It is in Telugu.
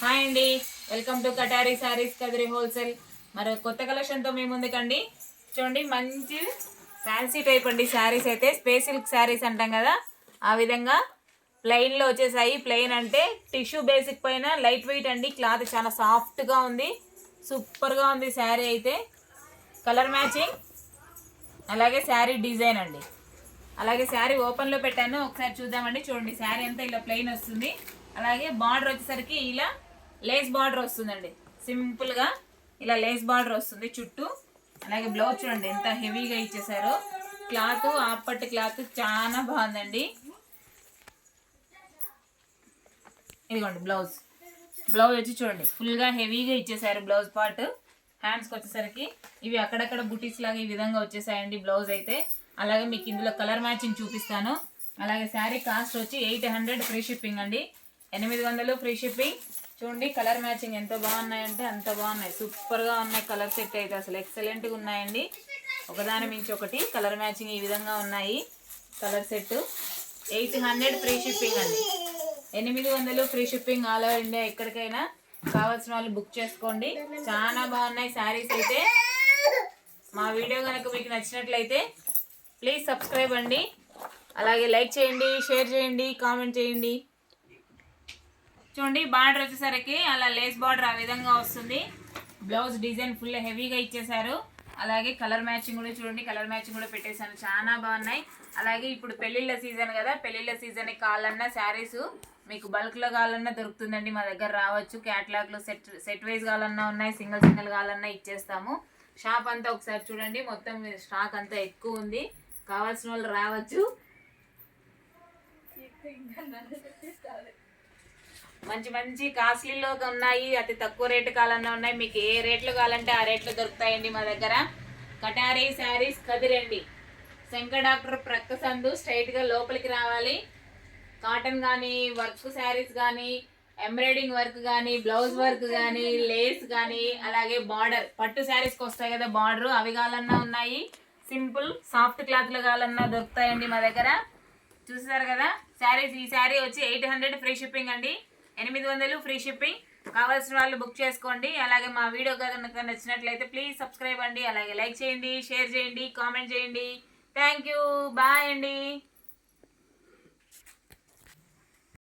హాయ్ అండి, welcome to కటారీ saris Kadiri wholesale. మరి కొత్త కలెక్షన్తో మీ ముందుకండి. చూడండి, మంచి ఫ్యాన్సీ టైప్ అండి శారీస్ అయితే. స్పేస్ సిల్క్ శారీస్ అంటాం కదా, ఆ విధంగా ప్లెయిన్లో వచ్చేసాయి. ప్లెయిన్ అంటే టిష్యూ బేసిక్ పైన లైట్ వెయిట్ అండి. క్లాత్ చాలా సాఫ్ట్గా ఉంది, సూపర్గా ఉంది శారీ అయితే. కలర్ మ్యాచింగ్, అలాగే శారీ డిజైన్ అండి. అలాగే శారీ ఓపెన్లో పెట్టాను, ఒకసారి చూద్దామండి. చూడండి, శారీ అంతా ఇలా ప్లెయిన్ వస్తుంది. అలాగే బార్డర్ వచ్చేసరికి ఇలా లేస్ బార్డర్ వస్తుందండి. సింపుల్గా ఇలా లేస్ బార్డర్ వస్తుంది చుట్టూ. అలాగే బ్లౌజ్ చూడండి ఎంత హెవీగా ఇచ్చేసారో. క్లాత్ ఆపట్టు క్లాత్ చాలా బాగుందండి. ఇదిగోండి బ్లౌజ్ వచ్చి చూడండి ఫుల్గా హెవీగా ఇచ్చేసారు. బ్లౌజ్ పార్ట్ హ్యాండ్స్కి వచ్చేసరికి ఇవి అక్కడక్కడ బుటీస్ లాగా ఈ విధంగా వచ్చేసాయండి బ్లౌజ్ అయితే. అలాగే మీకు ఇందులో కలర్ మ్యాచింగ్ చూపిస్తాను. అలాగే శారీ కాస్ట్ వచ్చి 800 ఫ్రీ షిప్పింగ్ అండి. 800 ఫ్రీ షిప్పింగ్. చూడండి కలర్ మ్యాచింగ్ ఎంత బాగున్నాయంటే అంత బాగున్నాయి, సూపర్గా ఉన్నాయి. కలర్ సెట్ అయితే అసలు ఎక్సలెంట్గా ఉన్నాయండి. ఒకదాని మించి ఒకటి కలర్ మ్యాచింగ్ ఈ విధంగా ఉన్నాయి. కలర్ సెట్ 800 ఫ్రీ షిప్పింగ్ అండి. 800 free shipping all over India. ఎక్కడికైనా కావాల్సిన వాళ్ళు బుక్ చేసుకోండి. చాలా బాగున్నాయి శారీస్ అయితే. మా వీడియో కనుక మీకు నచ్చినట్లయితే ప్లీజ్ సబ్స్క్రైబ్ అండి. అలాగే లైక్ చేయండి, షేర్ చేయండి, కామెంట్ చేయండి. చూడండి బార్డర్ వచ్చేసరికి అలా లేస్ బార్డర్ ఆ విధంగా వస్తుంది. బ్లౌజ్ డిజైన్ ఫుల్ హెవీగా ఇచ్చేసారు. అలాగే కలర్ మ్యాచింగ్ కూడా చూడండి, కలర్ మ్యాచింగ్ కూడా పెట్టేశాను, చాలా బాగున్నాయి. అలాగే ఇప్పుడు పెళ్ళిళ్ళ సీజన్ కదా, పెళ్ళిళ్ళ సీజన్కి కావాలన్నా శారీస్ మీకు బల్క్లో కావాలన్నా దొరుకుతుందండి. మా దగ్గర రావచ్చు. క్యాటలాగ్లో సెట్ వైజ్ కావాలన్నా ఉన్నాయి, సింగిల్ కావాలన్నా ఇచ్చేస్తాము. షాప్ అంతా ఒకసారి చూడండి, మొత్తం స్టాక్ అంతా ఎక్కువ ఉంది. కావాల్సిన వాళ్ళు రావచ్చు. మంచి మంచి కాస్ట్లీలో ఉన్నాయి, అతి తక్కువ రేటు కావాలన్నా ఉన్నాయి. మీకు ఏ రేట్లు కావాలంటే ఆ రేట్లు దొరుకుతాయండి మా దగ్గర. కటారీ శారీస్ కదిరండి. శంకర్ డాక్టర్ ప్రక్క సందు స్ట్రైట్గా లోపలికి రావాలి. కాటన్ కానీ, వర్క్ శారీస్ కానీ, ఎంబ్రాయిడింగ్ వర్క్ కానీ, బ్లౌజ్ వర్క్ కానీ, లేస్ కానీ, అలాగే బార్డర్ పట్టు శారీస్కి వస్తాయి కదా బార్డర్, అవి కావాలన్నా ఉన్నాయి. సింపుల్ సాఫ్ట్ క్లాత్లు కావాలన్నా దొరుకుతాయండి మా దగ్గర. చూసారు కదా శారీస్. ఈ శారీ వచ్చి 800 ఫ్రీ షిప్పింగ్ అండి. 800 ఫ్రీ షిప్పింగ్. కావాల్సిన వాళ్ళు బుక్ చేసుకోండి. అలాగే మా వీడియో కనుక నచ్చినట్లయితే ప్లీజ్ సబ్స్క్రైబ్ అండి. అలాగే లైక్ చేయండి, షేర్ చేయండి, కామెంట్ చేయండి. థ్యాంక్ యూ, బాయ్ అండి.